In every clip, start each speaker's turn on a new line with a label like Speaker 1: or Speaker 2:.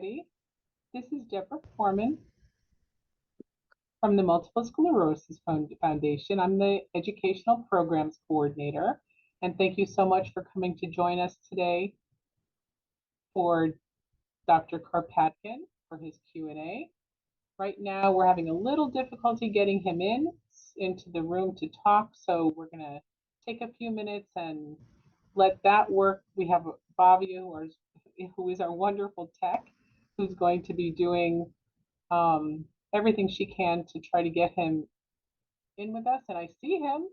Speaker 1: everybody. This is Deborah Foreman from the Multiple Sclerosis Foundation. I'm the Educational Programs Coordinator, and thank you so much for coming to join us today for Dr. Karpatkin for his Q&A. Right now, we're having a little difficulty getting him into the room to talk, so we're going to take a few minutes and let that work. We have Bhavya, who is our wonderful tech, who's going to be doing everything she can to try to get him in with us. And I see him.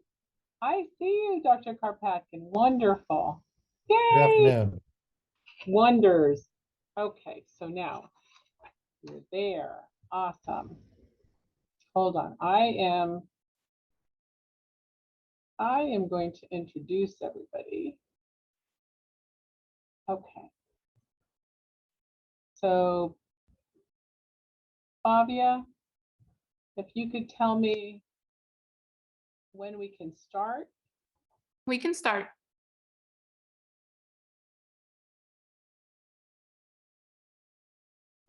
Speaker 1: I see you, Dr. Karpatkin. Wonderful. Yay!
Speaker 2: Good afternoon.
Speaker 1: Wonders. Okay, so now you're there. Awesome. Hold on. I am going to introduce everybody. Okay. So, Bhavya, if you could tell me when we can start.
Speaker 3: We can start.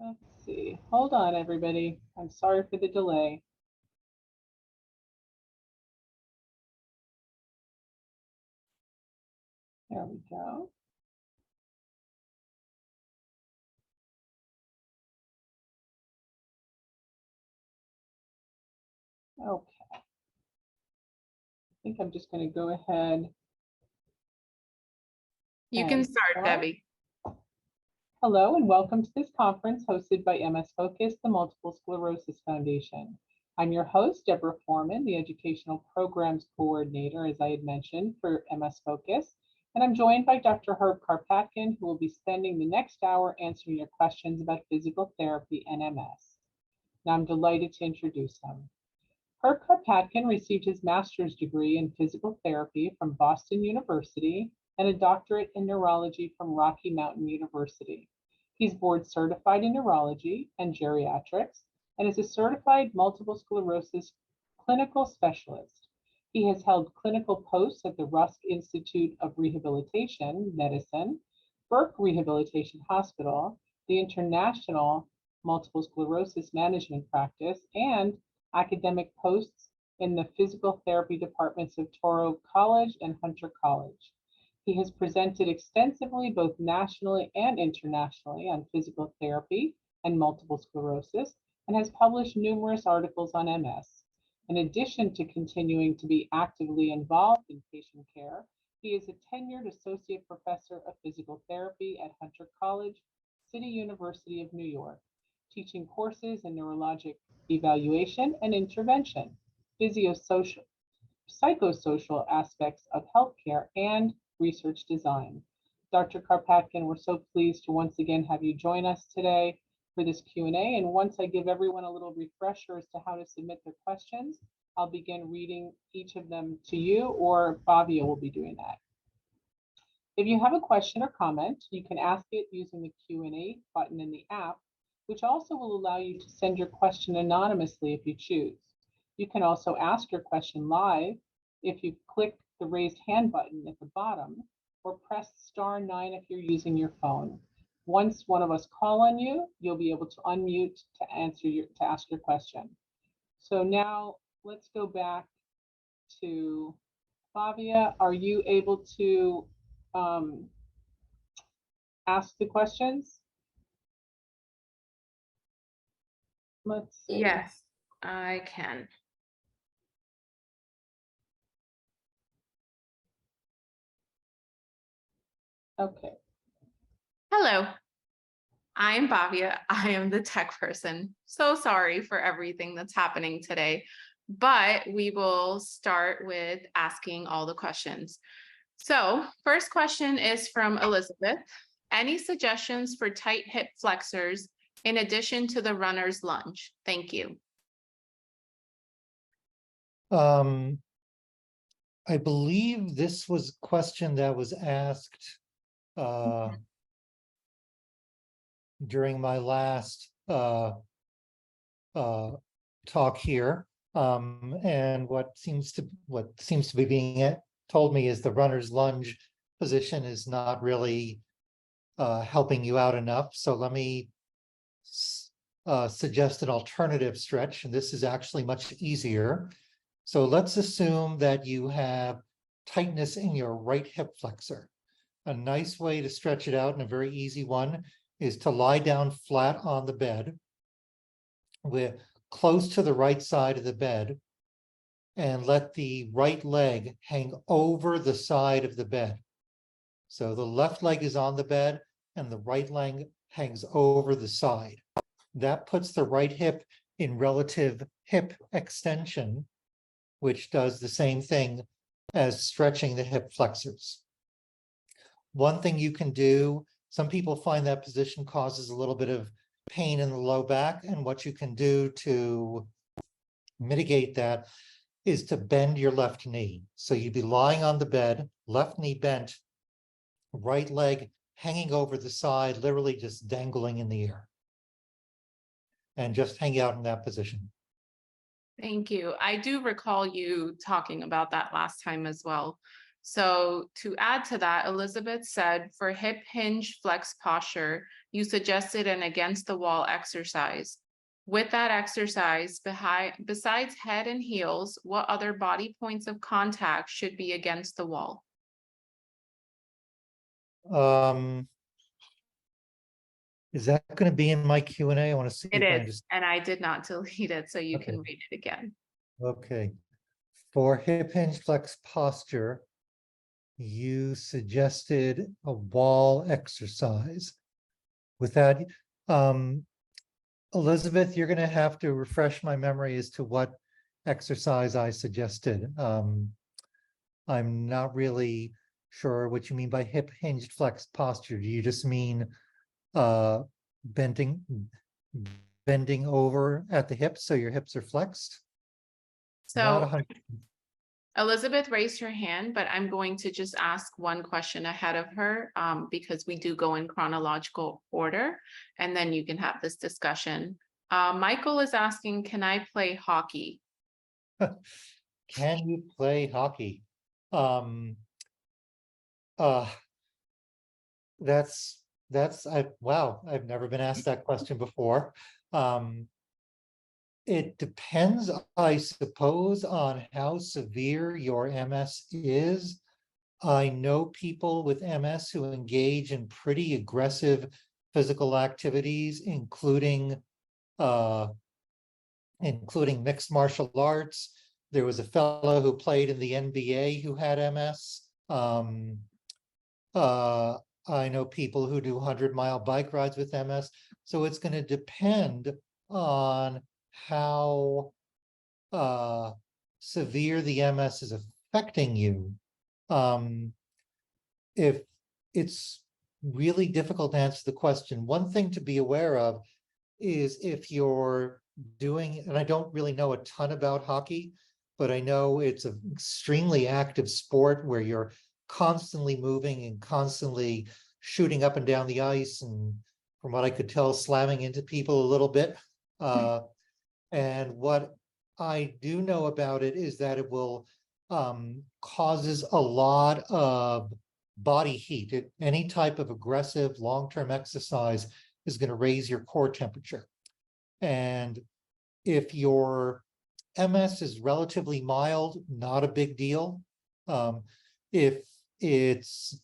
Speaker 1: Let's see. Hold on, everybody. I'm sorry for the delay. There we go. Okay. I think I'm just going to go ahead.
Speaker 3: You can start, Debbie.
Speaker 1: Hello and welcome to this conference hosted by MS Focus, the Multiple Sclerosis Foundation. I'm your host, Deborah Foreman, the Educational Programs Coordinator, as I had mentioned, for MS Focus. And I'm joined by Dr. Herb Karpatkin, who will be spending the next hour answering your questions about physical therapy and MS. Now I'm delighted to introduce him. Herb Karpatkin received his master's degree in physical therapy from Boston University and a doctorate in neurology from Rocky Mountain University. He's board certified in neurology and geriatrics and is a certified multiple sclerosis clinical specialist. He has held clinical posts at the Rusk Institute of Rehabilitation Medicine, Burke Rehabilitation Hospital, the International Multiple Sclerosis Management Practice, and academic posts in the physical therapy departments of Touro College and Hunter College. He has presented extensively both nationally and internationally on physical therapy and multiple sclerosis and has published numerous articles on MS. In addition to continuing to be actively involved in patient care, he is a tenured associate professor of physical therapy at Hunter College, City University of New York, teaching courses in neurologic evaluation and intervention, psychosocial aspects of healthcare, and research design. Dr. Karpatkin, we're so pleased to once again have you join us today for this Q&A. And once I give everyone a little refresher as to how to submit their questions, I'll begin reading each of them to you, or Bhavya will be doing that. If you have a question or comment, you can ask it using the Q&A button in the app, which also will allow you to send your question anonymously if you choose. You can also ask your question live if you click the raised hand button at the bottom, or press *9 if you're using your phone. Once one of us call on you, you'll be able to unmute to ask your question. So now let's go back to Bhavya. Are you able to ask the questions? Let's see.
Speaker 3: Yes, I can.
Speaker 1: Okay.
Speaker 3: Hello, I'm Bhavya. I am the tech person. So sorry for everything that's happening today, but we will start with asking all the questions. So first question is from Elizabeth. Any suggestions for tight hip flexors in addition to the runner's lunge? Thank you.
Speaker 2: I believe this was a question that was asked during my last talk here, and what seems to be being told me is the runner's lunge position is not really helping you out enough. So let me suggest an alternative stretch, and this is actually much easier. So let's assume that you have tightness in your right hip flexor. A nice way to stretch it out, and a very easy one, is to lie down flat on the bed. We're close to the right side of the bed, and let the right leg hang over the side of the bed. So the left leg is on the bed and the right leg hangs over the side. That puts the right hip in relative hip extension, which does the same thing as stretching the hip flexors. One thing you can do, some people find that position causes a little bit of pain in the low back, and what you can do to mitigate that is to bend your left knee. So you'd be lying on the bed, left knee bent, right leg hanging over the side, literally just dangling in the air. And just hang out in that position.
Speaker 3: Thank you. I do recall you talking about that last time as well. So to add to that, Elizabeth said for hip hinge flex posture, you suggested an against the wall exercise. With that exercise, besides head and heels, what other body points of contact should be against the wall?
Speaker 2: Is that going to be in my Q&A? I want to see
Speaker 3: It
Speaker 2: if I
Speaker 3: is,
Speaker 2: understand.
Speaker 3: and I did not delete it, so you
Speaker 2: Okay.
Speaker 3: can read it again.
Speaker 2: Okay. For hip hinge flex posture, you suggested a wall exercise. With that, Elizabeth, you're going to have to refresh my memory as to what exercise I suggested. I'm not really sure what you mean by hip hinged flex posture. Do you just mean bending over at the hips so your hips are flexed? Not
Speaker 3: So
Speaker 2: 100.
Speaker 3: Elizabeth raised her hand, but I'm going to just ask one question ahead of her because we do go in chronological order, and then you can have this discussion. Michael is asking, can I play hockey?
Speaker 2: Can you play hockey? Wow, I've never been asked that question before. It depends, I suppose, on how severe your MS is. I know people with MS who engage in pretty aggressive physical activities, including mixed martial arts. There was a fellow who played in the NBA who had MS. I know people who do 100-mile bike rides with MS. So it's going to depend on how severe the MS is affecting you. If it's really difficult to answer the question, one thing to be aware of is if you're doing, and I don't really know a ton about hockey, but I know it's an extremely active sport where you're constantly moving and constantly shooting up and down the ice, and from what I could tell, slamming into people a little bit. And what I do know about it is that it will causes a lot of body heat. Any type of aggressive long-term exercise is going to raise your core temperature. And if your MS is relatively mild, not a big deal. If it's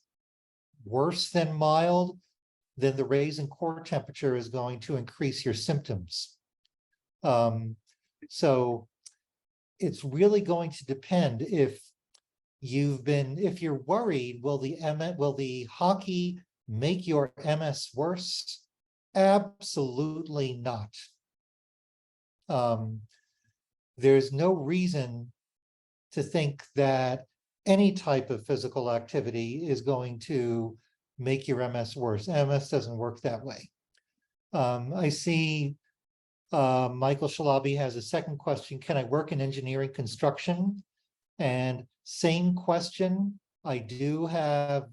Speaker 2: worse than mild, then the raise in core temperature is going to increase your symptoms. So it's really going to depend if you're worried, will the hockey make your MS worse? Absolutely not. There's no reason to think that any type of physical activity is going to make your MS worse. MS doesn't work that way. I see Michael Shalabi has a second question. Can I work in engineering construction? And same question. I do have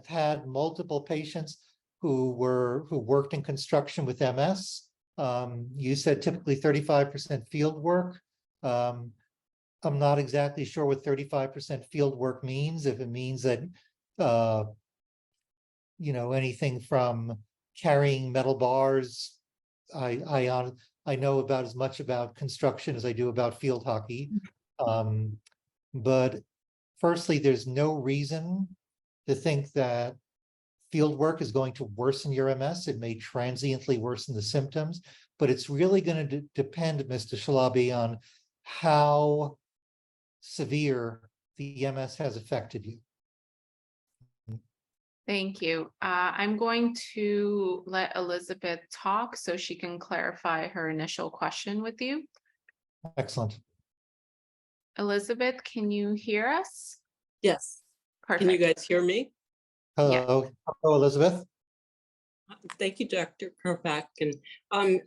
Speaker 2: had multiple patients who worked in construction with MS. You said typically 35% field work. I'm not exactly sure what 35% field work means. If it means that, anything from carrying metal bars I know about as much about construction as I do about field hockey. But firstly, there's no reason to think that field work is going to worsen your MS. It may transiently worsen the symptoms, but it's really going to depend, Mr. Shalabi, on how severe the MS has affected you.
Speaker 3: Thank you. I'm going to let Elizabeth talk so she can clarify her initial question with you.
Speaker 2: Excellent.
Speaker 3: Elizabeth, can you hear us?
Speaker 4: Yes. Can you
Speaker 3: Perfect.
Speaker 4: guys hear me?
Speaker 2: Hello, hello, Elizabeth.
Speaker 4: Thank you, Dr. Karpatkin.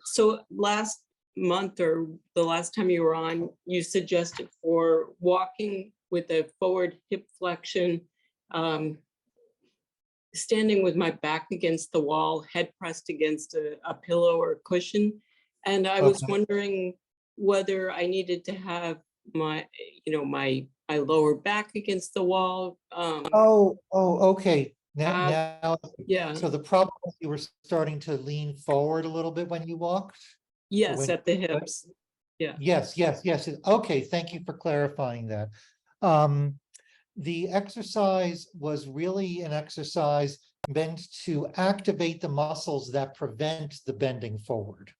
Speaker 4: So last month or the last time you were on, you suggested for walking with a forward hip flexion, standing with my back against the wall, head pressed against a pillow or a cushion. And I was
Speaker 2: Okay.
Speaker 4: wondering whether I needed to have my, my lower back against the wall.
Speaker 2: Oh, okay. Now,
Speaker 4: Yeah.
Speaker 2: so the problem is you were starting to lean forward a little bit when you walked?
Speaker 4: Yes,
Speaker 2: when-
Speaker 4: at the hips. Yeah.
Speaker 2: Yes. Okay, thank you for clarifying that. The exercise was really an exercise meant to activate the muscles that prevent the bending forward.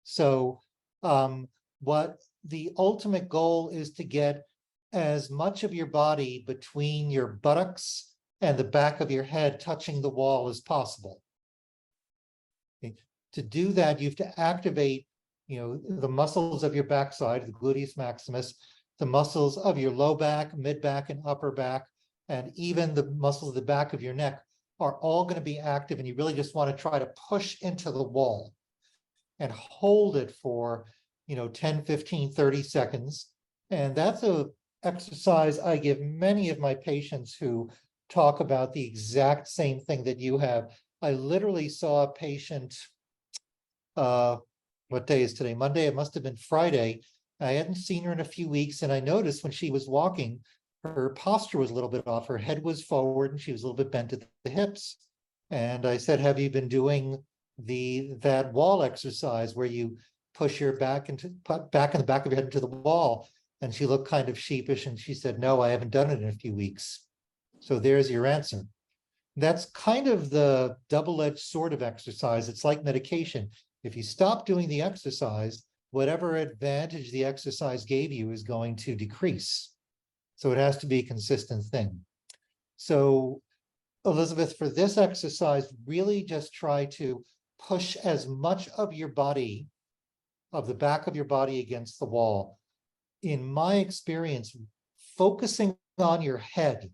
Speaker 2: So what the ultimate goal is to get as much of your body between your buttocks and the back of your head touching the wall as possible. Okay. To do that, you have to activate, the muscles of your backside, the gluteus maximus, the muscles of your low back, mid back, and upper back, and even the muscles of the back of your neck are all going to be active, and you really just want to try to push into the wall and hold it for 10, 15, 30 seconds. And that's a exercise I give many of my patients who talk about the exact same thing that you have. I literally saw a patient, what day is today? Monday, it must have been Friday. I hadn't seen her in a few weeks, and I noticed when she was walking, her posture was a little bit off. Her head was forward and she was a little bit bent at the hips. And I said, have you been doing that wall exercise where you push your back in the back of your head into the wall? And she looked kind of sheepish and she said, no, I haven't done it in a few weeks. So there's your answer. That's kind of the double-edged sword of exercise. It's like medication. If you stop doing the exercise, whatever advantage the exercise gave you is going to decrease. So it has to be a consistent thing. So Elizabeth, for this exercise, really just try to push as much of your body, of the back of your body against the wall. In my experience, focusing on your head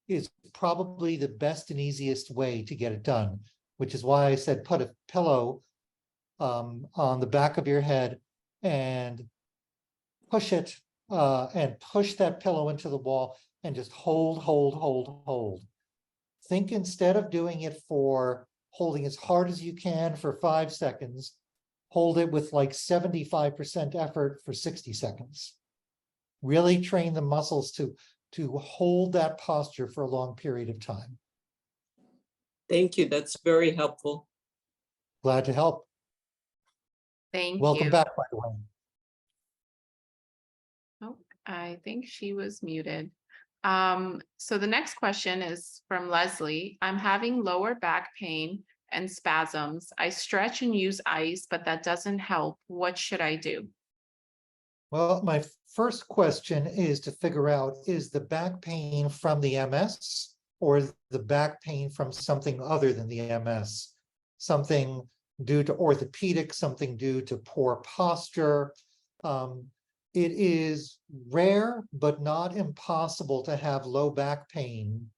Speaker 2: is probably the best and easiest way to get it done, which is why I said put a pillow on the back of your head and push it and push that pillow into the wall and just hold. Think instead of doing it for holding as hard as you can for 5 seconds, hold it with like 75% effort for 60 seconds. Really train the muscles to hold that posture for a long period of time.
Speaker 4: Thank you. That's very helpful.
Speaker 2: Glad to help.
Speaker 3: Thank
Speaker 2: Welcome
Speaker 3: you.
Speaker 2: back, by the way.
Speaker 3: Oh, I think she was muted. So the next question is from Leslie. I'm having lower back pain and spasms. I stretch and use ice, but that doesn't help. What should I do?
Speaker 2: Well, my first question is to figure out, is the back pain from the MS or is the back pain from something other than the MS? Something due to orthopedic, something due to poor posture. It is rare, but not impossible to have low back pain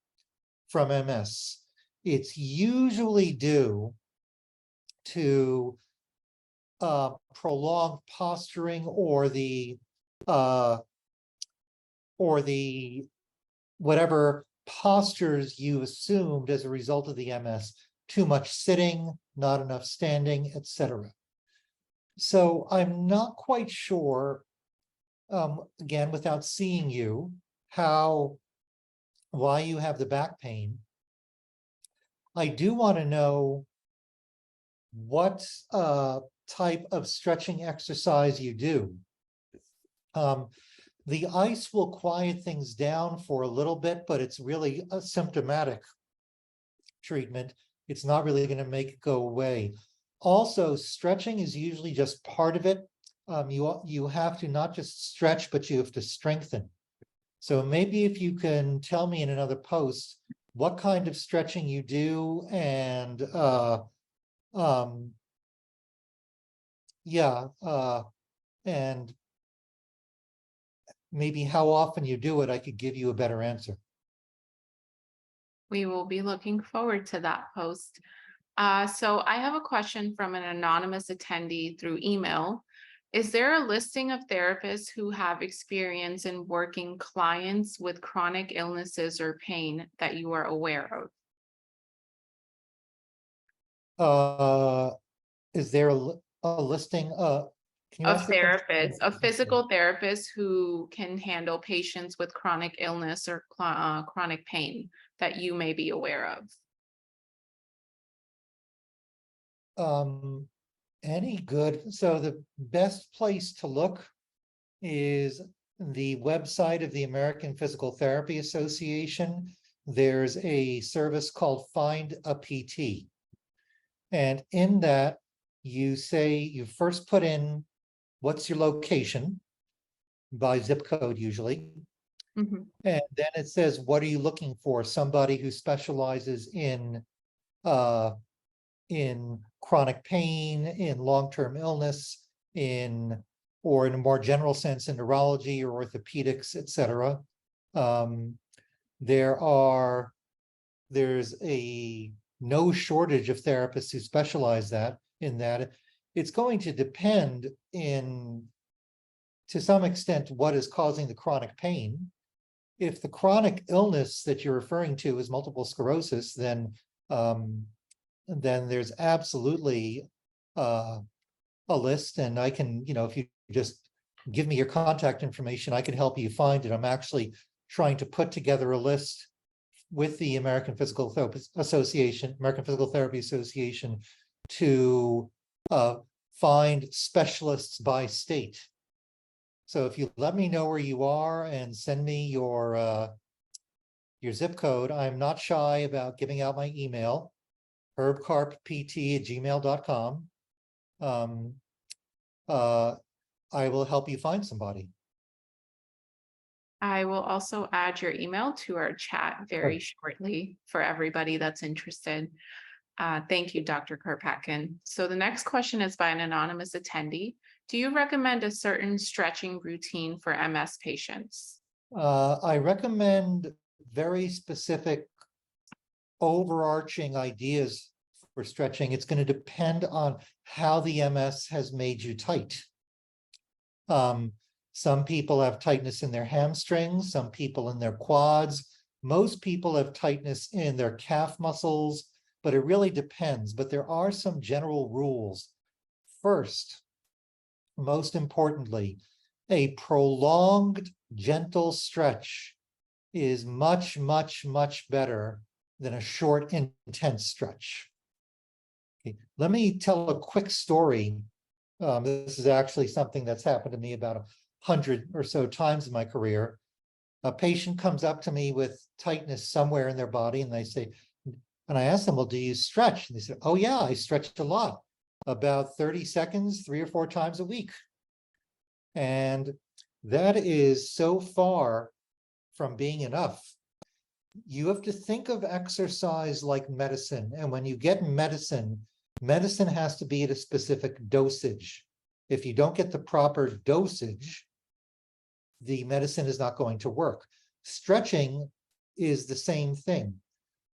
Speaker 2: from MS. It's usually due to prolonged posturing or the whatever postures you assumed as a result of the MS, too much sitting, not enough standing, etc. So I'm not quite sure, again, without seeing you, why you have the back pain. I do want to know what type of stretching exercise you do. The ice will quiet things down for a little bit, but it's really a symptomatic treatment. It's not really going to make it go away. Also, stretching is usually just part of it. You have to not just stretch, but you have to strengthen. So maybe if you can tell me in another post what kind of stretching you do, and and maybe how often you do it, I could give you a better answer.
Speaker 3: We will be looking forward to that post. So I have a question from an anonymous attendee through email. Is there a listing of therapists who have experience in working clients with chronic illnesses or pain that you are aware of?
Speaker 2: Is there a listing? Can you
Speaker 3: Of
Speaker 2: ask the question?
Speaker 3: therapists, of physical therapists who can handle patients with chronic illness or chronic pain that you may be aware of?
Speaker 2: Any good. So the best place to look is the website of the American Physical Therapy Association. There's a service called Find a PT. And in that, you first put in what's your location by zip code usually.
Speaker 3: Mhm.
Speaker 2: And then it says, what are you looking for? Somebody who specializes in chronic pain, in long-term illness, or in a more general sense, in neurology or orthopedics, etc. There's no shortage of therapists who specialize in that. It's going to depend to some extent what is causing the chronic pain. If the chronic illness that you're referring to is multiple sclerosis, then there's absolutely a list, and I can, if you just give me your contact information, I can help you find it. I'm actually trying to put together a list with the American Physical Therapy Association to find specialists by state. So if you let me know where you are and send me your zip code, I'm not shy about giving out my email, herbkarppt@gmail.com. I will help you find somebody.
Speaker 3: I will also add your email to our chat very shortly for everybody that's interested. Thank you, Dr. Karpatkin. So the next question is by an anonymous attendee. Do you recommend a certain stretching routine for MS patients?
Speaker 2: I recommend very specific overarching ideas for stretching. It's going to depend on how the MS has made you tight. Some people have tightness in their hamstrings, some people in their quads. Most people have tightness in their calf muscles, but it really depends. But there are some general rules. First, most importantly, a prolonged, gentle stretch is much, much, much better than a short, intense stretch. Okay. Let me tell a quick story. This is actually something that's happened to me about 100 or so times in my career. A patient comes up to me with tightness somewhere in their body, and I ask them, well, do you stretch? And they say, oh yeah, I stretch a lot, about 30 seconds, 3 or 4 times a week. And that is so far from being enough. You have to think of exercise like medicine. And when you get medicine, medicine has to be at a specific dosage. If you don't get the proper dosage, the medicine is not going to work. Stretching is the same thing.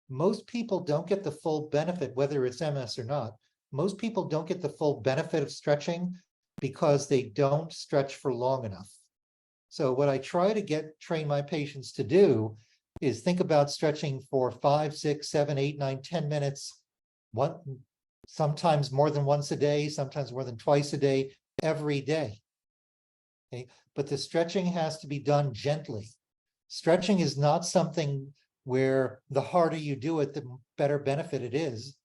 Speaker 2: Most people don't get the full benefit, whether it's MS or not. Most people don't get the full benefit of stretching because they don't stretch for long enough. So what I try to train my patients to do is think about stretching for 5, 6, 7, 8, 9, 10 minutes, sometimes more than once a day, sometimes more than twice a day, every day. Okay? But the stretching has to be done gently. Stretching is not something where the harder you do it, the better benefit it is.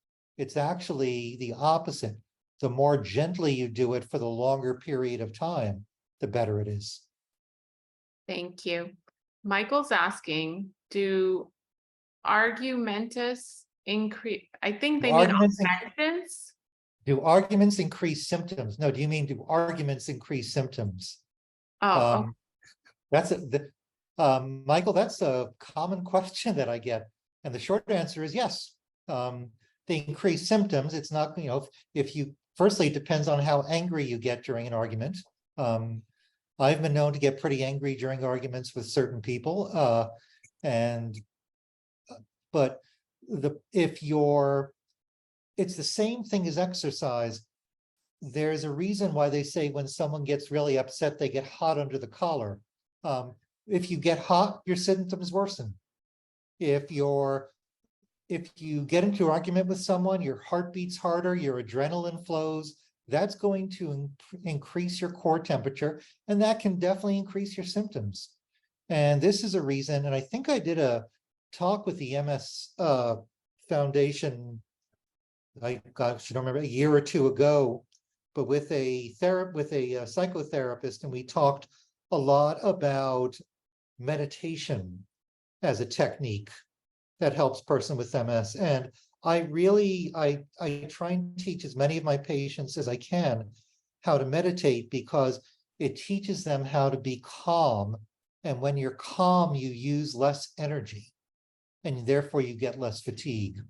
Speaker 2: It's actually the opposite. The more gently you do it for the longer period of time, the better it is.
Speaker 3: Thank you. Michael's asking, do argumentus increase? I think they mean
Speaker 2: Arguments,
Speaker 3: offense.
Speaker 2: do arguments increase symptoms? No, do you mean do arguments increase symptoms?
Speaker 3: Oh,
Speaker 2: That's Michael, that's a common question that I get. And the short answer is yes. They increase symptoms. It's not, if you, firstly, it depends on how angry you get during an argument. I've been known to get pretty angry during arguments with certain people. But it's the same thing as exercise. There's a reason why they say when someone gets really upset, they get hot under the collar. If you get hot, your symptoms worsen. If you get into an argument with someone, your heart beats harder, your adrenaline flows, that's going to increase your core temperature, and that can definitely increase your symptoms. And this is a reason, and I think I did a talk with the MS Foundation, I don't remember, a year or two ago, but with a psychotherapist, and we talked a lot about meditation as a technique that helps person with MS. And I try and teach as many of my patients as I can how to meditate, because it teaches them how to be calm. And when you're calm, you use less energy, and therefore you get less fatigue.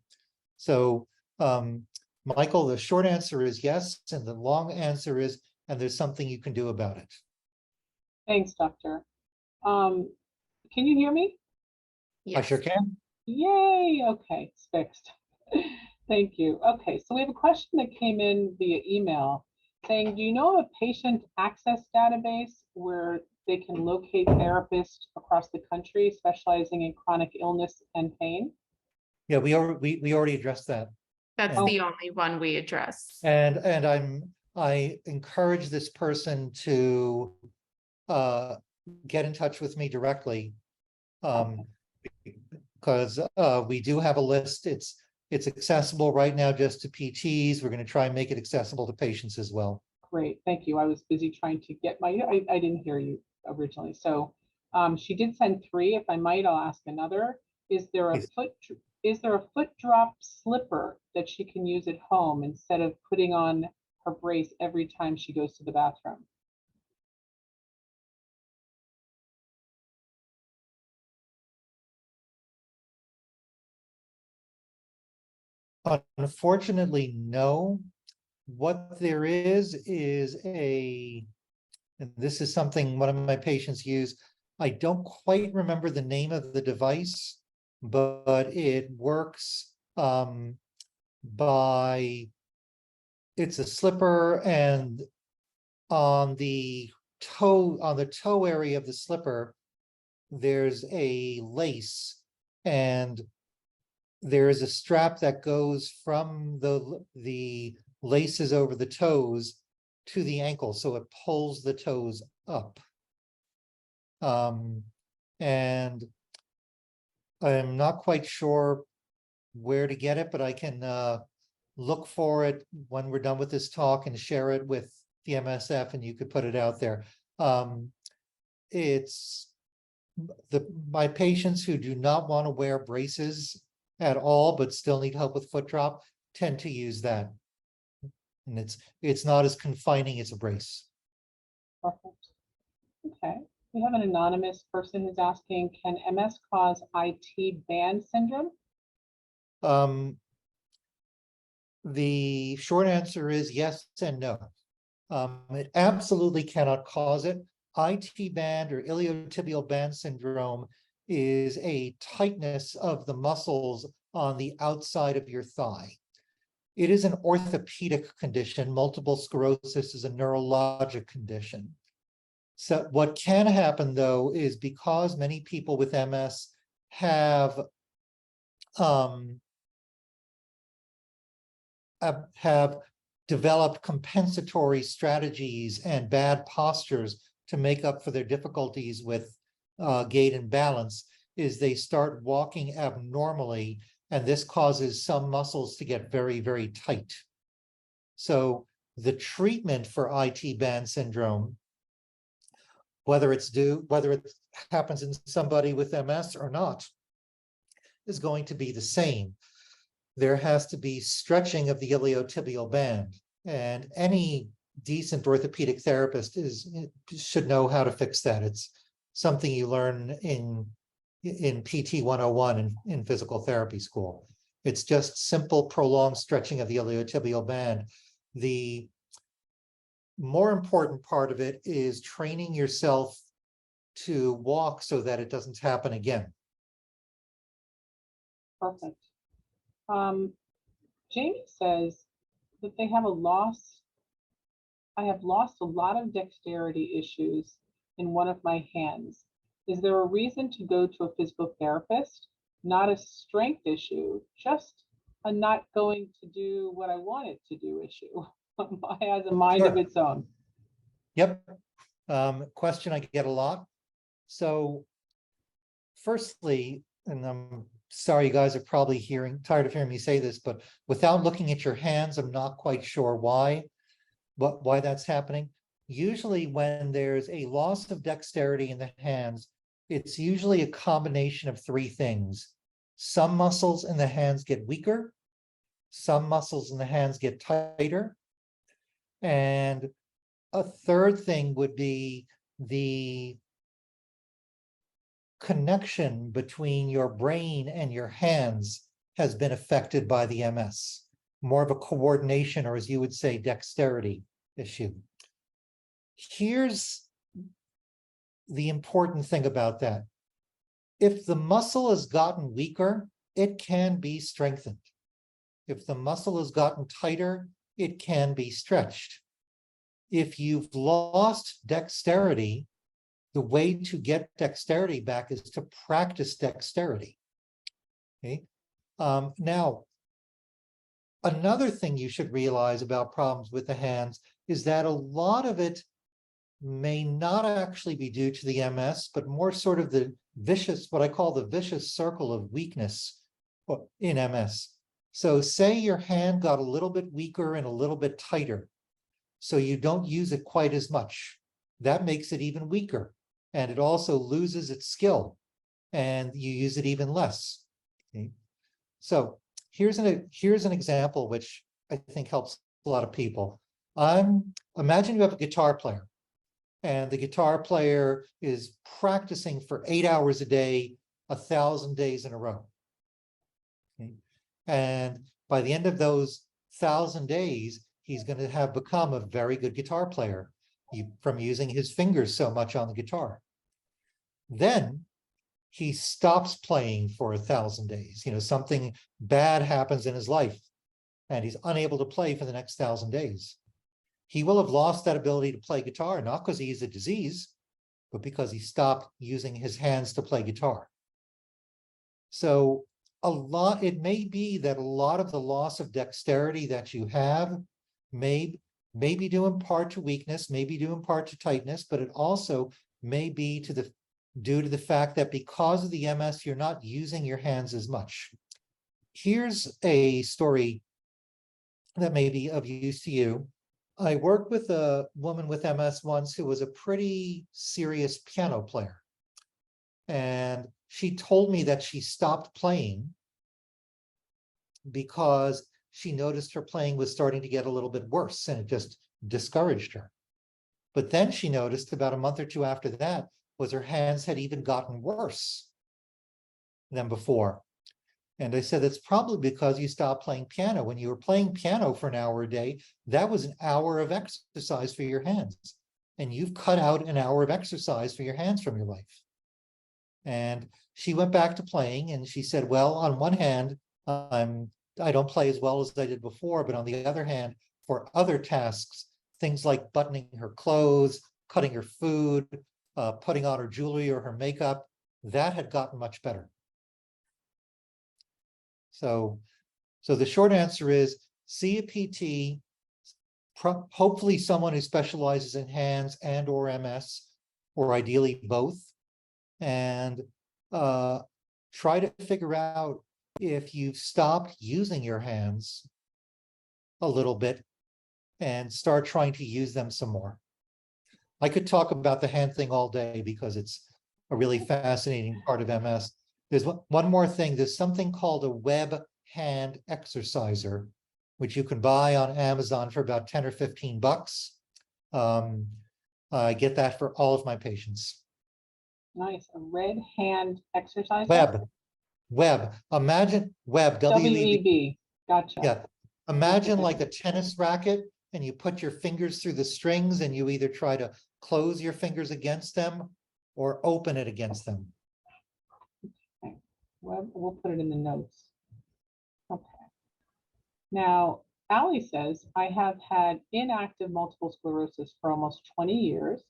Speaker 2: So, Michael, the short answer is yes, and the long answer is, and there's something you can do about it.
Speaker 1: Thanks, Doctor. Can you hear me?
Speaker 3: yes.
Speaker 2: I sure can.
Speaker 1: Yay, okay, it's fixed. Thank you. Okay, so we have a question that came in via email saying, do you know of a patient access database where they can locate therapists across the country specializing in chronic illness and pain?
Speaker 2: Yeah, we already addressed that.
Speaker 3: That's
Speaker 2: Oh.
Speaker 3: the only one we address.
Speaker 2: And I encourage this person to get in touch with me directly, because we do have a list. It's accessible right now just to PTs. We're going to try and make it accessible to patients as well.
Speaker 1: Great, thank you. I was busy trying to get I didn't hear you originally. So she did send 3. If I might, I'll ask another. Is there a foot drop slipper that she can use at home instead of putting on her brace every time she goes to the bathroom?
Speaker 2: Unfortunately, no. What there is and this is something one of my patients use. I don't quite remember the name of the device, but it works it's a slipper, and on the toe area of the slipper, there's a lace, and there is a strap that goes from the laces over the toes to the ankle, so it pulls the toes up. And I'm not quite sure where to get it, but I can look for it when we're done with this talk and share it with the MSF, and you could put it out there. My patients who do not want to wear braces at all, but still need help with foot drop, tend to use that. And it's not as confining as a brace.
Speaker 1: Perfect. Okay. We have an anonymous person who's asking, can MS cause IT band syndrome?
Speaker 2: The short answer is yes and no. It absolutely cannot cause it. IT band or iliotibial band syndrome is a tightness of the muscles on the outside of your thigh. It is an orthopedic condition. Multiple sclerosis is a neurologic condition. So what can happen, though, is because many people with MS have developed compensatory strategies and bad postures to make up for their difficulties with gait and balance, is they start walking abnormally, And this causes some muscles to get very, very tight. So the treatment for IT band syndrome, whether it happens in somebody with MS or not, is going to be the same. There has to be stretching of the iliotibial band, and any decent orthopedic therapist should know how to fix that. It's something you learn in PT 101 in physical therapy school. It's just simple prolonged stretching of the iliotibial band. The more important part of it is training yourself to walk so that it doesn't happen again.
Speaker 1: Perfect. Jamie says that they have I have lost a lot of dexterity issues in one of my hands. Is there a reason to go to a physical therapist? Not a strength issue, just a not going to do what I want it to do issue. It has a mind of
Speaker 2: Sure.
Speaker 1: its own.
Speaker 2: Yep. Question I get a lot. So firstly, and I'm sorry you guys are probably tired of hearing me say this, but without looking at your hands, I'm not quite sure why that's happening. Usually when there's a loss of dexterity in the hands, it's usually a combination of three things. Some muscles in the hands get weaker, some muscles in the hands get tighter, and a third thing would be the connection between your brain and your hands has been affected by the MS. More of a coordination, or as you would say, dexterity issue. Here's the important thing about that. If the muscle has gotten weaker, it can be strengthened. If the muscle has gotten tighter, it can be stretched. If you've lost dexterity, the way to get dexterity back is to practice dexterity. Okay. Now, another thing you should realize about problems with the hands is that a lot of it may not actually be due to the MS, but more sort of the vicious, what I call the vicious circle of weakness in MS. So say your hand got a little bit weaker and a little bit tighter, so you don't use it quite as much. That makes it even weaker, and it also loses its skill, and you use it even less. Okay? So here's an example which I think helps a lot of people. Imagine you have a guitar player, and the guitar player is practicing for 8 hours a day, 1,000 days in a row. Okay? And by the end of those 1,000 days, he's going to have become a very good guitar player from using his fingers so much on the guitar. Then he stops playing for 1,000 days. Something bad happens in his life and he's unable to play for the next 1,000 days. He will have lost that ability to play guitar, not because he has a disease, but because he stopped using his hands to play guitar. So it may be that a lot of the loss of dexterity that you have may be due in part to weakness, may be due in part to tightness, but it also may be due to the fact that because of the MS, you're not using your hands as much. Here's a story that may be of use to you. I worked with a woman with MS once who was a pretty serious piano player. And she told me that she stopped playing because she noticed her playing was starting to get a little bit worse, and it just discouraged her. But then she noticed about a month or two after that was her hands had even gotten worse than before. And I said, that's probably because you stopped playing piano. When you were playing piano for an hour a day, that was an hour of exercise for your hands. And you've cut out an hour of exercise for your hands from your life. And she went back to playing, and she said, well, on one hand, I don't play as well as I did before, but on the other hand, for other tasks, things like buttoning her clothes, cutting her food, putting on her jewelry or her makeup, that had gotten much better. So the short answer is see a PT, hopefully someone who specializes in hands and or MS, or ideally both, and try to figure out if you've stopped using your hands a little bit and start trying to use them some more. I could talk about the hand thing all day because it's a really fascinating part of MS. There's one more thing. There's something called a web hand exerciser, which you can buy on Amazon for about 10 or 15 bucks. I get that for all of my patients.
Speaker 1: Nice. A red hand exercise.
Speaker 2: Web. Imagine web, W-E-B.
Speaker 1: W-E-B. Gotcha.
Speaker 2: Yeah. Imagine like a tennis racket and you put your fingers through the strings and you either try to close your fingers against them or open it against them.
Speaker 1: Okay. Well, we'll put it in the notes. Okay. Now, Allie says, I have had inactive multiple sclerosis for almost 20 years.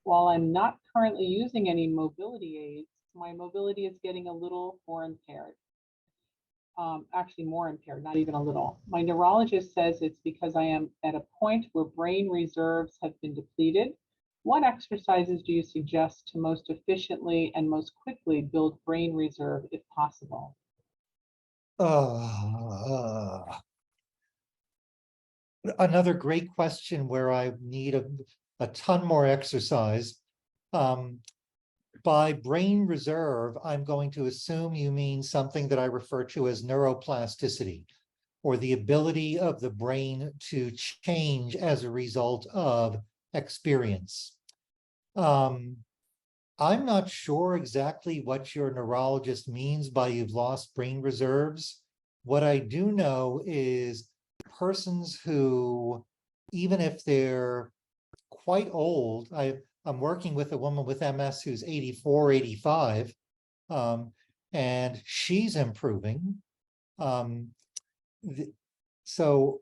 Speaker 1: While I'm not currently using any mobility aids, my mobility is getting a little more impaired. Actually more impaired, not even a little. My neurologist says it's because I am at a point where brain reserves have been depleted. What exercises do you suggest to most efficiently and most quickly build brain reserve if possible?
Speaker 2: Another great question where I need a ton more exercise. By brain reserve, I'm going to assume you mean something that I refer to as neuroplasticity, or the ability of the brain to change as a result of experience. I'm not sure exactly what your neurologist means by you've lost brain reserves. What I do know is persons who, even if they're quite old, I'm working with a woman with MS who's 84, 85, and she's improving. So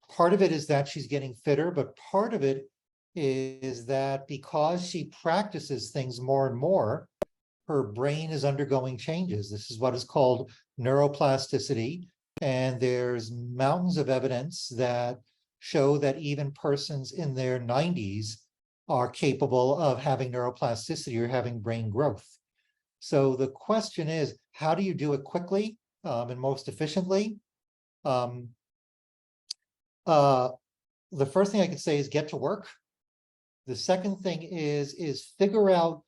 Speaker 2: part of it is that she's getting fitter, but part of it is that because she practices things more and more, her brain is undergoing changes. This is what is called neuroplasticity. And there's mountains of evidence that show that even persons in their 90s are capable of having neuroplasticity or having brain growth. So the question is, how do you do it quickly and most efficiently? The first thing I can say is get to work. The second thing is figure out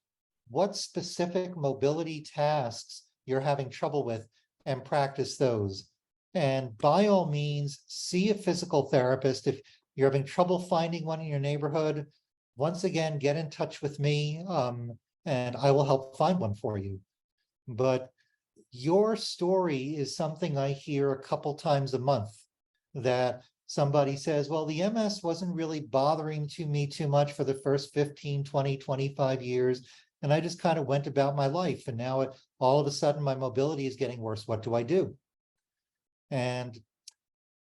Speaker 2: what specific mobility tasks you're having trouble with and practice those. And by all means, see a physical therapist. If you're having trouble finding one in your neighborhood, once again, get in touch with me and I will help find one for you. But your story is something I hear a couple times a month, that somebody says, well, the MS wasn't really bothering me too much for the first 15, 20, 25 years. And I just kind of went about my life. And now all of a sudden my mobility is getting worse. What do I do? And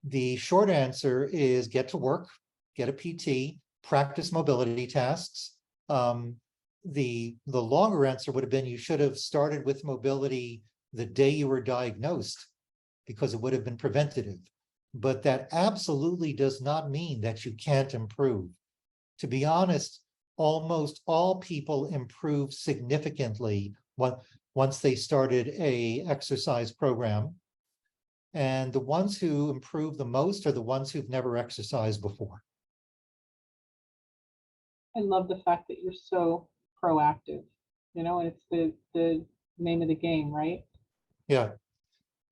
Speaker 2: the short answer is get to work, get a PT, practice mobility tasks. The longer answer would have been you should have started with mobility the day you were diagnosed, because it would have been preventative. But that absolutely does not mean that you can't improve. To be honest, almost all people improve significantly once they started an exercise program. And the ones who improve the most are the ones who've never exercised before.
Speaker 1: I love the fact that you're so proactive, and it's the name of the game, right?
Speaker 2: Yeah.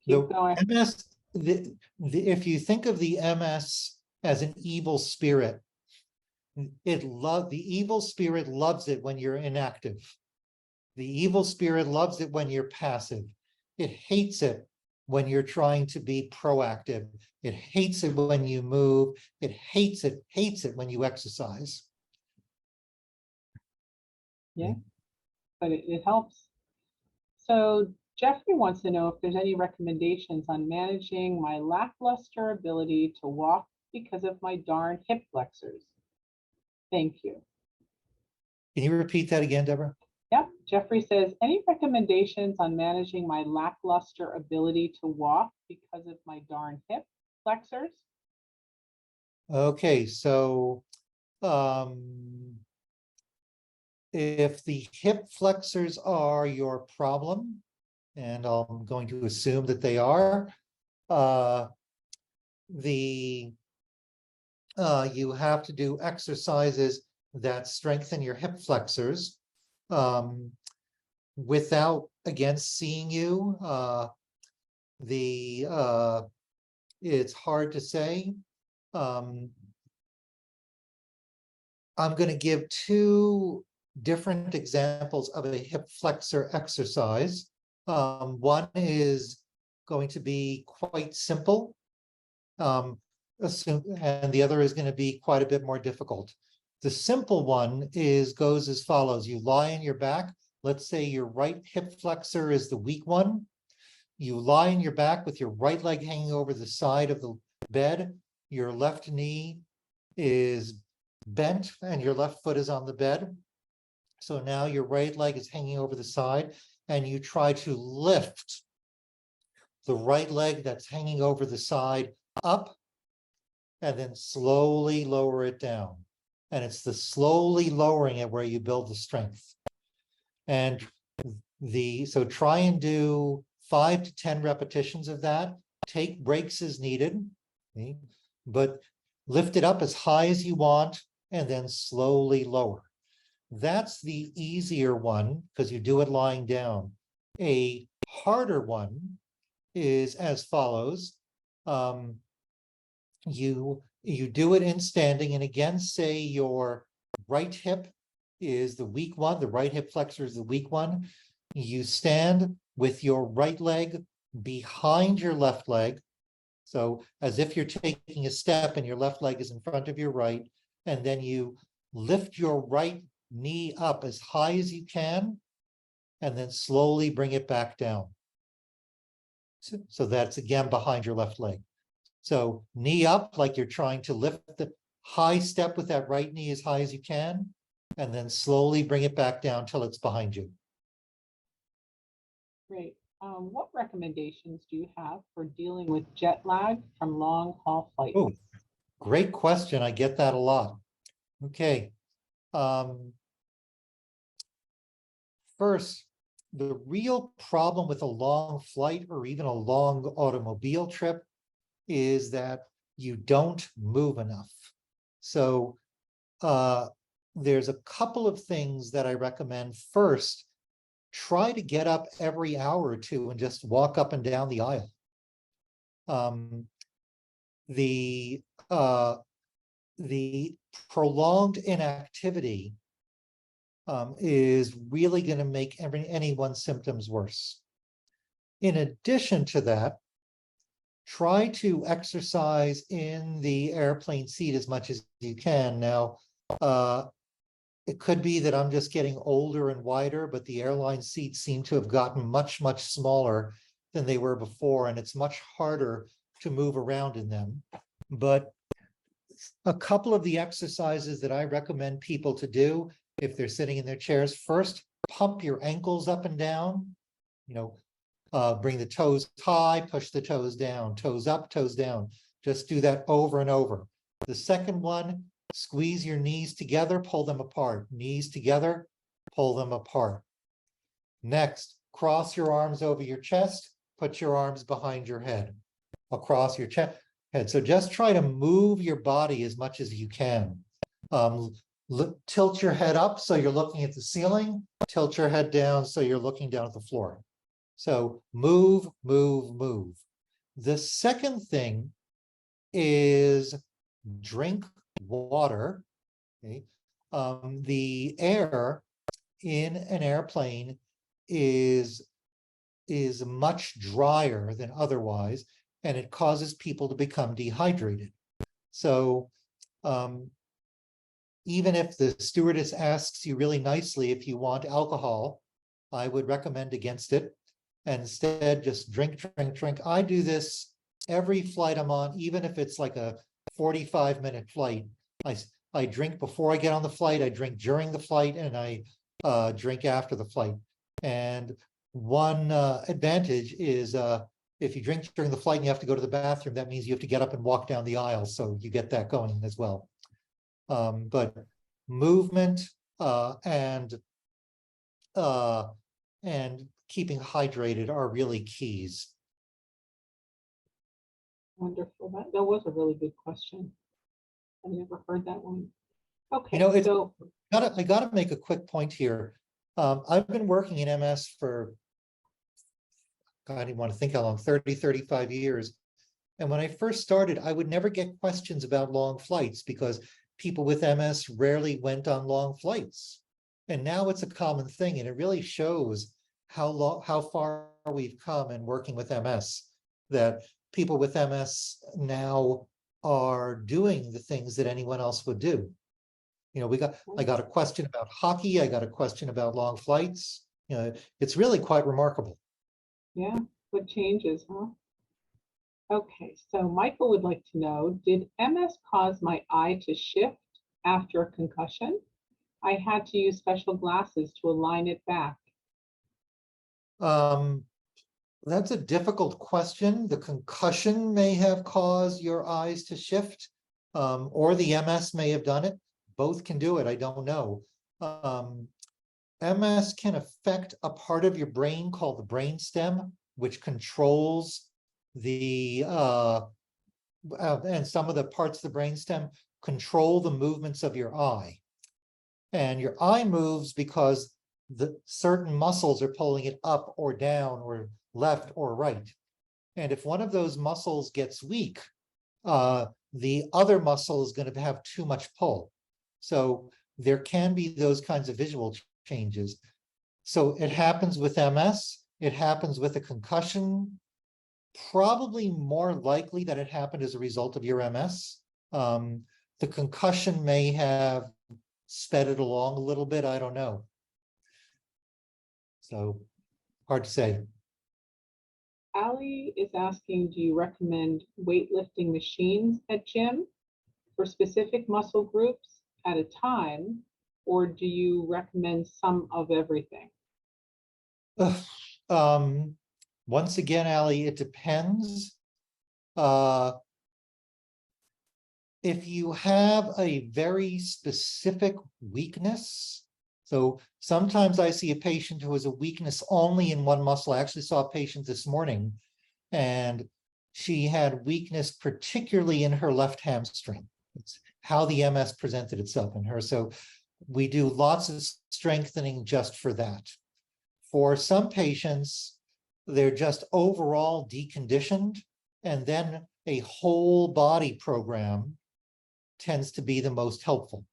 Speaker 1: Keep going.
Speaker 2: MS, if you think of the MS as an evil spirit, the evil spirit loves it when you're inactive. The evil spirit loves it when you're passive. It hates it when you're trying to be proactive. It hates it when you move. It hates it when you exercise.
Speaker 1: Yeah, but it helps. So Jeffrey wants to know if there's any recommendations on managing my lackluster ability to walk because of my darn hip flexors. Thank you.
Speaker 2: Can you repeat that again, Deborah?
Speaker 1: Yep. Jeffrey says, any recommendations on managing my lackluster ability to walk because of my darn hip flexors?
Speaker 2: Okay, so if the hip flexors are your problem, and I'm going to assume that they are. You have to do exercises that strengthen your hip flexors without, again, seeing you. It's hard to say. I'm going to give two different examples of a hip flexor exercise. One is going to be quite simple, and the other is going to be quite a bit more difficult. The simple one goes as follows. You lie on your back. Let's say your right hip flexor is the weak one. You lie on your back with your right leg hanging over the side of the bed. Your left knee is bent and your left foot is on the bed. So now your right leg is hanging over the side, and you try to lift the right leg that's hanging over the side up and then slowly lower it down. And it's the slowly lowering it where you build the strength. And so try and do 5 to 10 repetitions of that. Take breaks as needed, okay? But lift it up as high as you want and then slowly lower. That's the easier one because you do it lying down. A harder one is as follows. You do it in standing, and again, say your right hip is the weak one, the right hip flexor is the weak one. You stand with your right leg behind your left leg. So as if you're taking a step and your left leg is in front of your right, and then you lift your right knee up as high as you can, and then slowly bring it back down. So that's again behind your left leg. So knee up like you're trying to lift the high step with that right knee as high as you can, and then slowly bring it back down till it's behind you.
Speaker 1: Great. What recommendations do you have for dealing with jet lag from long haul flights?
Speaker 2: Oh, great question. I get that a lot. Okay. First, the real problem with a long flight or even a long automobile trip is that you don't move enough. So there's a couple of things that I recommend. First, try to get up every hour or two and just walk up and down the aisle. The prolonged inactivity is really going to make anyone's symptoms worse. In addition to that, try to exercise in the airplane seat as much as you can. Now, it could be that I'm just getting older and wider, but the airline seats seem to have gotten much, much smaller than they were before, and it's much harder to move around in them. But a couple of the exercises that I recommend people to do if they're sitting in their chairs, first, pump your ankles up and down, bring the toes high, push the toes down, toes up, toes down. Just do that over and over. The second one, squeeze your knees together, pull them apart. Knees together, pull them apart. Next, cross your arms over your chest, put your arms behind your head, across your chest. So just try to move your body as much as you can. Tilt your head up so you're looking at the ceiling, tilt your head down so you're looking down at the floor. So move, move, move. The second thing is drink water. Okay? The air in an airplane is much drier than otherwise, and it causes people to become dehydrated. So even if the stewardess asks you really nicely if you want alcohol, I would recommend against it. And instead, just drink, drink, drink. I do this every flight I'm on, even if it's like a 45-minute flight. I drink before I get on the flight, I drink during the flight, and I drink after the flight. And one advantage is if you drink during the flight and you have to go to the bathroom, that means you have to get up and walk down the aisle. So you get that going as well. But movement and keeping hydrated are really keys.
Speaker 1: Wonderful. That was a really good question. I've never heard that one. Okay,
Speaker 2: It's
Speaker 1: so
Speaker 2: I gotta make a quick point here. I've been working in MS for, God, I didn't want to think how long, 30, 35 years. And when I first started, I would never get questions about long flights because people with MS rarely went on long flights. And now it's a common thing, and it really shows how far we've come in working with MS, that people with MS now are doing the things that anyone else would do. I got a question about hockey. I got a question about long flights. It's really quite remarkable.
Speaker 1: yeah, what changes, huh? Okay, so Michael would like to know, did MS cause my eye to shift after a concussion? I had to use special glasses to align it back.
Speaker 2: That's a difficult question. The concussion may have caused your eyes to shift, or the MS may have done it. Both can do it. I don't know. MS can affect a part of your brain called the brainstem, which controls the and some of the parts of the brainstem control the movements of your eye. And your eye moves because the certain muscles are pulling it up or down or left or right. And if one of those muscles gets weak, the other muscle is going to have too much pull. So there can be those kinds of visual changes. So it happens with MS, it happens with a concussion, probably more likely that it happened as a result of your MS. The concussion may have sped it along a little bit, I don't know. So hard to say.
Speaker 1: Ali is asking, do you recommend weightlifting machines at gym for specific muscle groups at a time, or do you recommend some of everything?
Speaker 2: Once again, Ali, it depends. If you have a very specific weakness, so sometimes I see a patient who has a weakness only in one muscle. I actually saw a patient this morning, and she had weakness particularly in her left hamstring. It's how the MS presented itself in her. So we do lots of strengthening just for that. For some patients, they're just overall deconditioned, and then a whole body program tends to be the most helpful.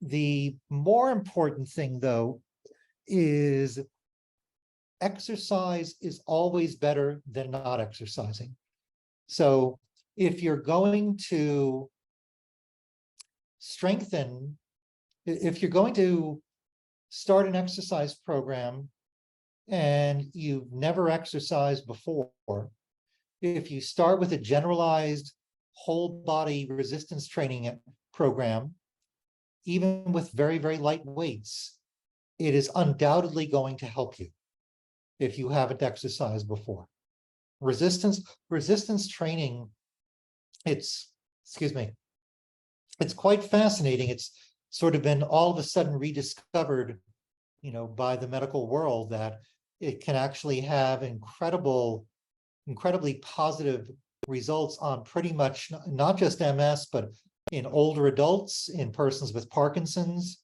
Speaker 2: The more important thing, though, is exercise is always better than not exercising. So if you're going to strengthen, if you're going to start an exercise program and you've never exercised before, if you start with a generalized whole body resistance training program, even with very, very light weights, it is undoubtedly going to help you if you haven't exercised before. Resistance training, it's quite fascinating. It's sort of been all of a sudden rediscovered, by the medical world, that it can actually have incredibly positive results on pretty much not just MS, but in older adults, in persons with Parkinson's.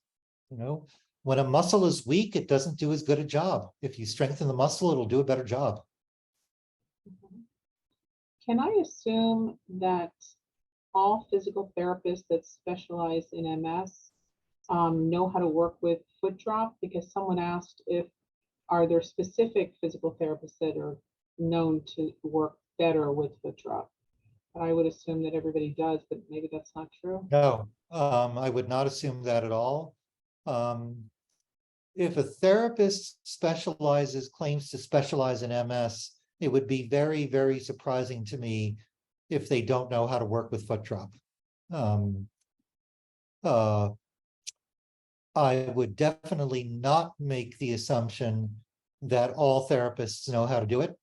Speaker 2: When a muscle is weak, it doesn't do as good a job. If you strengthen the muscle, it'll do a better job.
Speaker 1: Can I assume that all physical therapists that specialize in MS know how to work with foot drop? Because someone asked are there specific physical therapists that are known to work better with foot drop? But I would assume that everybody does, but maybe that's not true.
Speaker 2: No, I would not assume that at all. If a therapist claims to specialize in MS, it would be very, very surprising to me if they don't know how to work with foot drop. I would definitely not make the assumption that all therapists know how to do it.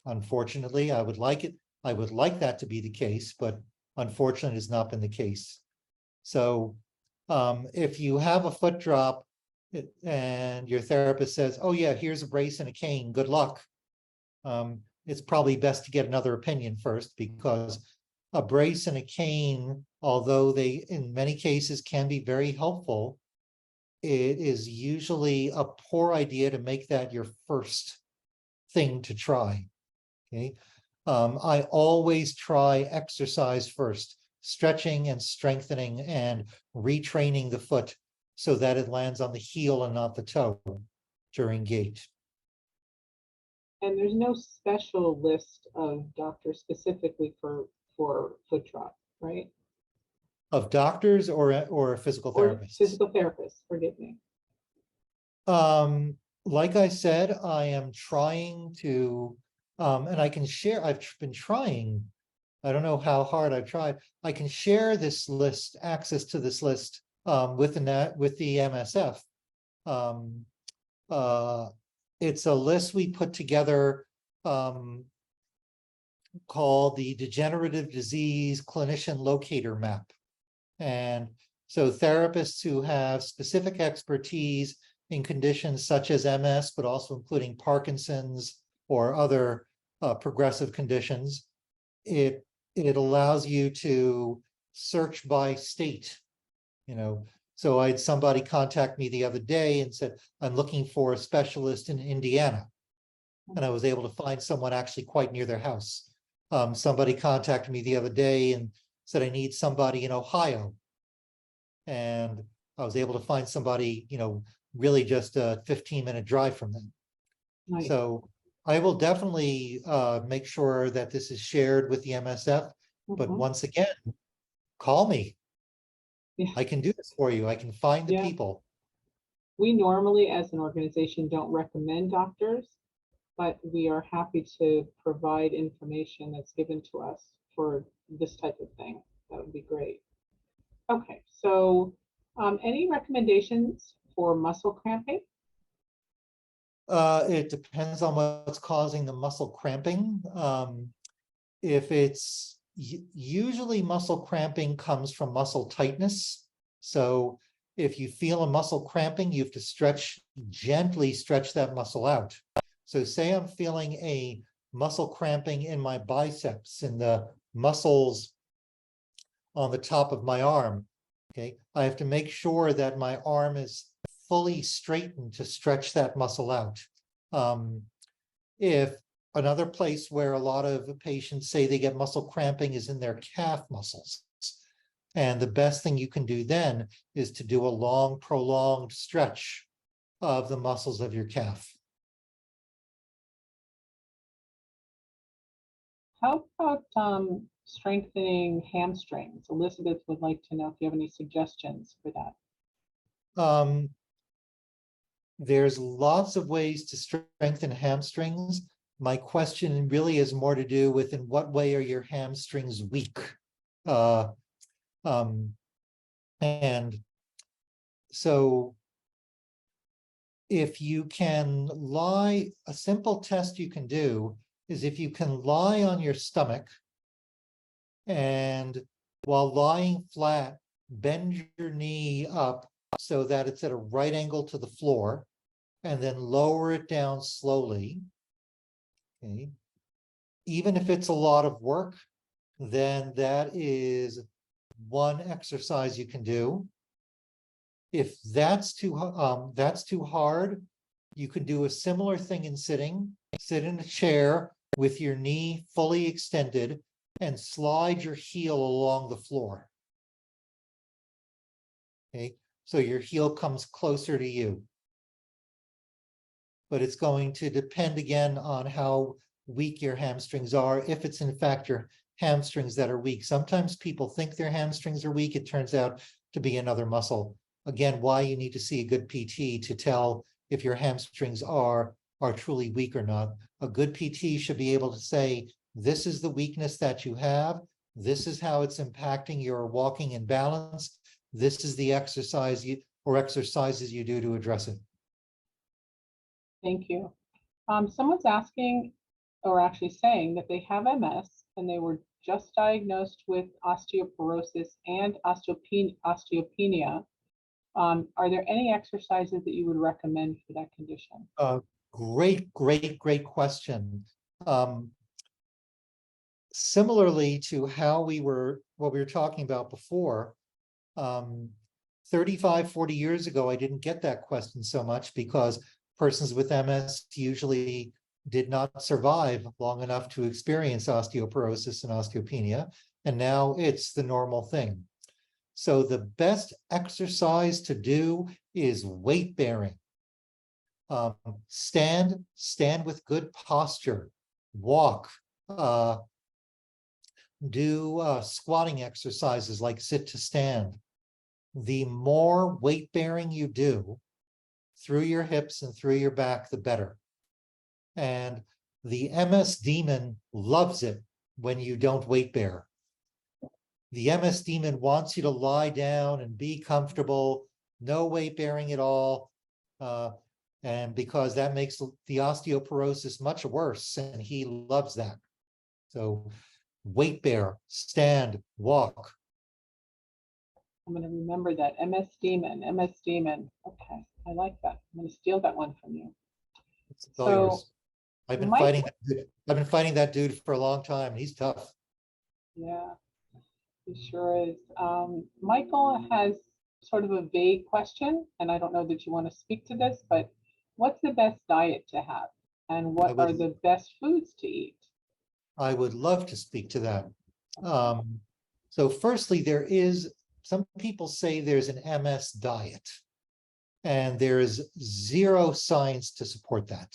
Speaker 2: Unfortunately, I would like that to be the case, but unfortunately, it's not been the case. So if you have a foot drop, and your therapist says, oh yeah, here's a brace and a cane, good luck. It's probably best to get another opinion first, because a brace and a cane, although they in many cases can be very helpful, it is usually a poor idea to make that your first thing to try. Okay. I always try exercise first, stretching and strengthening and retraining the foot so that it lands on the heel and not the toe during gait.
Speaker 1: And there's no special list of doctors specifically for foot drop, right?
Speaker 2: Of doctors or physical
Speaker 1: Or
Speaker 2: therapists?
Speaker 1: physical therapists, forgive me.
Speaker 2: Like I said, I am trying to, and I can share, I've been trying, I don't know how hard I've tried. I can share this list, access to this list, with the MSF. It's a list we put together, called the Degenerative Disease Clinician Locator Map. And so therapists who have specific expertise in conditions such as MS, but also including Parkinson's or other progressive conditions, it allows you to search by state. So I had somebody contact me the other day and said, I'm looking for a specialist in Indiana. And I was able to find someone actually quite near their house. Somebody contacted me the other day and said, I need somebody in Ohio. And I was able to find somebody, really just a 15-minute drive from them.
Speaker 1: Nice.
Speaker 2: So I will definitely make sure that this is shared with the MSF. But once again, call me.
Speaker 1: Yeah.
Speaker 2: I can do this for you. I can find the people.
Speaker 1: We normally, as an organization, don't recommend doctors, but we are happy to provide information that's given to us for this type of thing. That would be great. Okay, so any recommendations for muscle cramping?
Speaker 2: It depends on what's causing the muscle cramping. If it's usually muscle cramping comes from muscle tightness. So if you feel a muscle cramping, you have to gently stretch that muscle out. So say I'm feeling a muscle cramping in my biceps, in the muscles on the top of my arm. Okay, I have to make sure that my arm is fully straightened to stretch that muscle out. If another place where a lot of patients say they get muscle cramping is in their calf muscles. And the best thing you can do then is to do a long, prolonged stretch of the muscles of your calf.
Speaker 1: How about strengthening hamstrings? Elizabeth would like to know if you have any suggestions for that.
Speaker 2: There's lots of ways to strengthen hamstrings. My question really is more to do with in what way are your hamstrings weak? And so if you can lie, a simple test you can do is if you can lie on your stomach and while lying flat, bend your knee up so that it's at a right angle to the floor, and then lower it down slowly. Okay. Even if it's a lot of work, then that is one exercise you can do. If that's too hard, you can do a similar thing in sitting. Sit in a chair with your knee fully extended and slide your heel along the floor. Okay, so your heel comes closer to you. But it's going to depend again on how weak your hamstrings are, if it's in fact your hamstrings that are weak. Sometimes people think their hamstrings are weak. It turns out to be another muscle. Again, why you need to see a good PT to tell if your hamstrings are truly weak or not. A good PT should be able to say, this is the weakness that you have. This is how it's impacting your walking and balance. This is the exercise or exercises you do to address it.
Speaker 1: Thank you. Someone's asking, or actually saying, that they have MS and they were just diagnosed with osteoporosis and osteopenia. Are there any exercises that you would recommend for that condition?
Speaker 2: Great question. Similarly to what we were talking about before, 35, 40 years ago, I didn't get that question so much because persons with MS usually did not survive long enough to experience osteoporosis and osteopenia, and now it's the normal thing. So the best exercise to do is weight bearing. Stand with good posture, walk, do squatting exercises like sit to stand. The more weight bearing you do through your hips and through your back, the better. And the MS demon loves it when you don't weight bear. The MS demon wants you to lie down and be comfortable, no weight bearing at all. And because that makes the osteoporosis much worse, and he loves that. So weight bear, stand, walk.
Speaker 1: I'm going to remember that. MS demon. Okay, I like that. I'm going to steal that one from you.
Speaker 2: It's all yours. I've been fighting that dude for a long time. He's tough.
Speaker 1: Yeah, he sure is. Michael has sort of a vague question, and I don't know that you want to speak to this, but what's the best diet to have? And what are the best foods to eat?
Speaker 2: I would love to speak to that. So firstly, some people say there's an MS diet, and there is zero science to support that.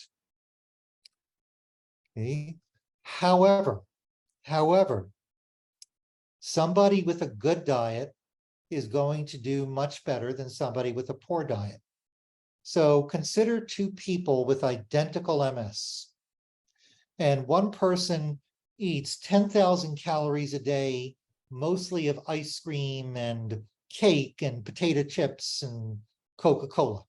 Speaker 2: Okay. However, somebody with a good diet is going to do much better than somebody with a poor diet. So consider two people with identical MS, and one person eats 10,000 calories a day, mostly of ice cream and cake and potato chips and Coca-Cola.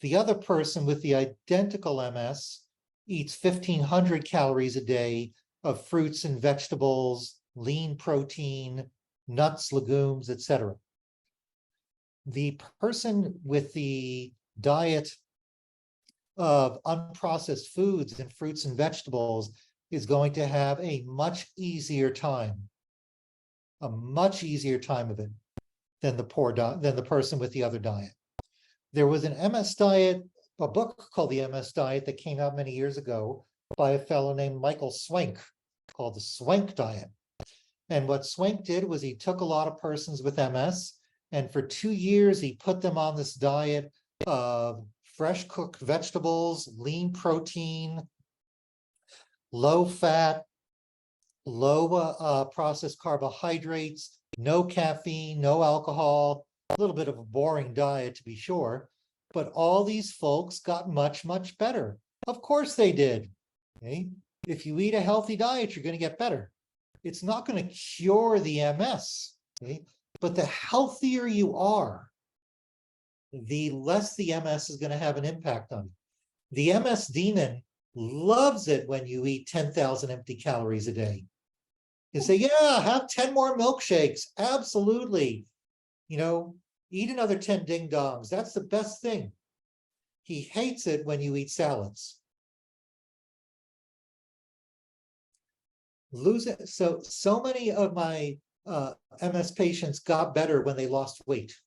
Speaker 2: The other person with the identical MS eats 1,500 calories a day of fruits and vegetables, lean protein, nuts, legumes, etc. The person with the diet of unprocessed foods and fruits and vegetables is going to have a much easier time of it than the person with the other diet. There was an MS diet, a book called The MS Diet that came out many years ago by a fellow named Michael Swank, called the Swank Diet. And what Swank did was he took a lot of persons with MS, and for 2 years he put them on this diet of fresh cooked vegetables, lean protein, low fat, low processed carbohydrates, no caffeine, no alcohol, a little bit of a boring diet to be sure, but all these folks got much, much better. Of course they did. Okay? If you eat a healthy diet, you're going to get better. It's not going to cure the MS, okay? But the healthier you are, the less the MS is going to have an impact on you. The MS demon loves it when you eat 10,000 empty calories a day. You say, yeah, have 10 more milkshakes. Absolutely. You know, eat another 10 ding dongs. That's the best thing. He hates it when you eat salads. So many of my MS patients got better when they lost weight.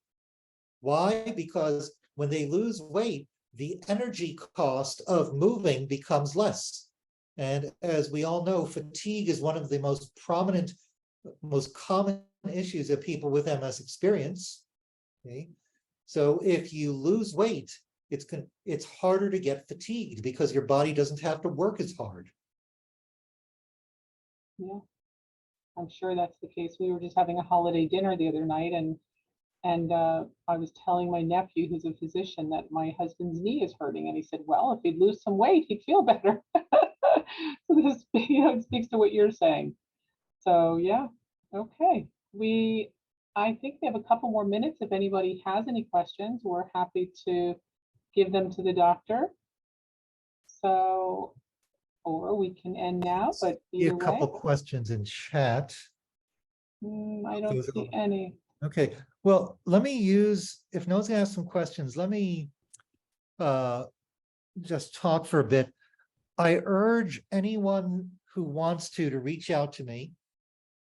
Speaker 2: Why? Because when they lose weight, the energy cost of moving becomes less. And as we all know, fatigue is one of the most prominent, most common issues that people with MS experience. Okay? So if you lose weight, it's harder to get fatigued because your body doesn't have to work as hard.
Speaker 1: Yeah, I'm sure that's the case. We were just having a holiday dinner the other night, and I was telling my nephew, who's a physician, that my husband's knee is hurting, and he said, "Well, if he'd lose some weight, he'd feel better." So this, it speaks to what you're saying. So yeah, okay. I think we have a couple more minutes. If anybody has any questions, we're happy to give them to the doctor. So, or we can end now, but
Speaker 2: See
Speaker 1: either
Speaker 2: a couple
Speaker 1: way.
Speaker 2: questions in chat.
Speaker 1: I don't see any.
Speaker 2: Okay. Well, let me use, if no one's gonna ask some questions, let me just talk for a bit. I urge anyone who wants to reach out to me.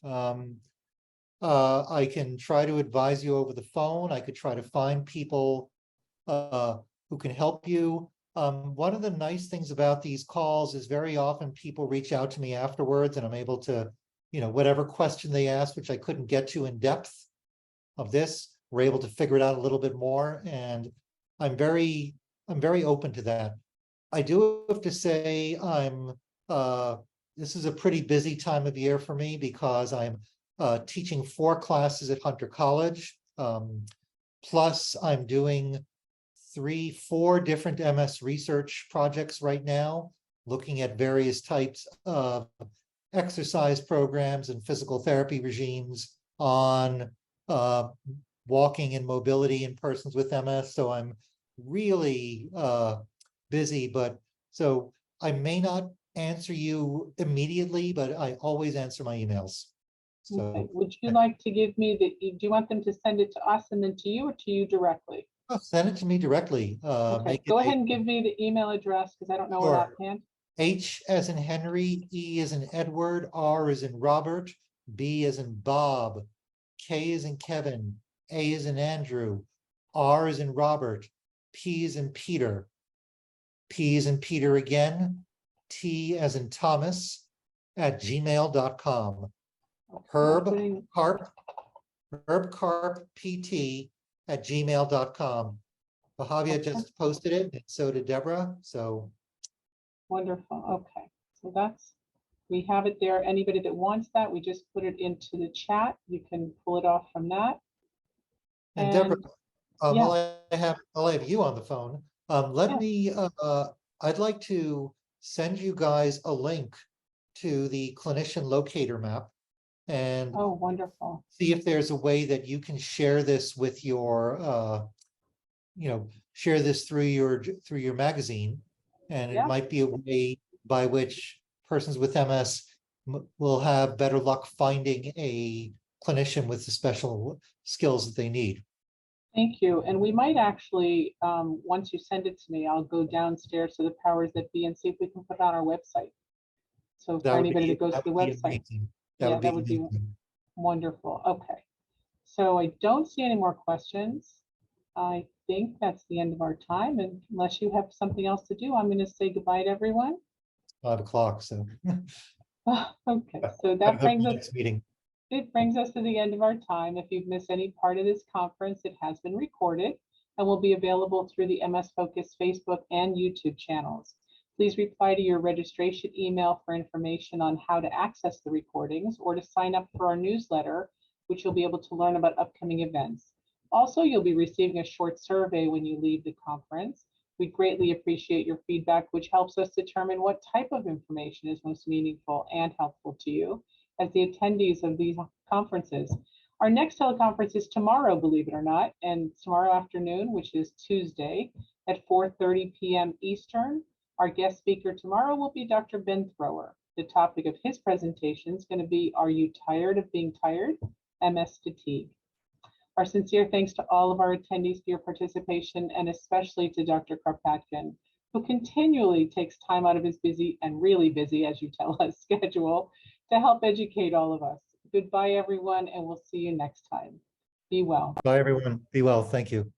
Speaker 2: I can try to advise you over the phone. I could try to find people who can help you. One of the nice things about these calls is very often people reach out to me afterwards and I'm able to, whatever question they asked, which I couldn't get to in depth of this, we're able to figure it out a little bit more. And I'm very open to that. I do have to say this is a pretty busy time of year for me because I'm teaching 4 classes at Hunter College. Plus I'm doing 4 different MS research projects right now, looking at various types of exercise programs and physical therapy regimes on walking and mobility in persons with MS. So I'm really busy, but so I may not answer you immediately, but I always answer my emails. So
Speaker 1: Okay. Would you like to give me do you want them to send it to us and then to you, or to you directly?
Speaker 2: send it to me directly.
Speaker 1: Okay, go ahead and give me the email address because I don't know it
Speaker 2: Sure.
Speaker 1: offhand.
Speaker 2: H as in Henry, E as in Edward, R as in Robert, B as in Bob, K as in Kevin, A as in Andrew, R as in Robert, P as in Peter, P as in Peter again, T as in Thomas @gmail.com. Herb Carp PT @gmail.com. Bahavia just posted it, and so did Deborah. So
Speaker 1: Wonderful. Okay, so we have it there. Anybody that wants that, we just put it into the chat. You can pull it off from that.
Speaker 2: and Deborah,
Speaker 1: yeah.
Speaker 2: while I have you on the phone, I'd like to send you guys a link to the clinician locator map and
Speaker 1: Oh, wonderful.
Speaker 2: see if there's a way that you can share this with your, share this through your magazine. And it might be a way by which persons with MS will have better luck finding a clinician with the special skills that they need.
Speaker 1: Thank you. And we might actually, once you send it to me, I'll go downstairs to the powers that be and see if we can put it on our website. So for anybody that goes to the website, that would be wonderful. Okay. So I don't see any more questions. I think that's the end of our time. And unless you have something else to do, I'm going to say goodbye to everyone.
Speaker 2: 5 o'clock. So
Speaker 1: Okay. So that brings us.
Speaker 2: Meeting.
Speaker 1: It brings us to the end of our time. If you've missed any part of this conference, it has been recorded and will be available through the MS Focus Facebook and YouTube channels. Please reply to your registration email for information on how to access the recordings or to sign up for our newsletter, which you'll be able to learn about upcoming events. Also, you'll be receiving a short survey when you leave the conference. We greatly appreciate your feedback, which helps us determine what type of information is most meaningful and helpful to you as the attendees of these conferences. Our next teleconference is tomorrow, believe it or not, and tomorrow afternoon, which is Tuesday at 4:30 p.m. Eastern. Our guest speaker tomorrow will be Dr. Ben Thrower. The topic of his presentation is going to be, Are You Tired of Being Tired? MS Fatigue. Our sincere thanks to all of our attendees for your participation, and especially to Dr. Karpatkin, who continually takes time out of his busy and really busy, as you tell us, schedule to help educate all of us. Goodbye, everyone, and we'll see you next time. Be well.
Speaker 2: Bye, everyone. Be well. Thank you.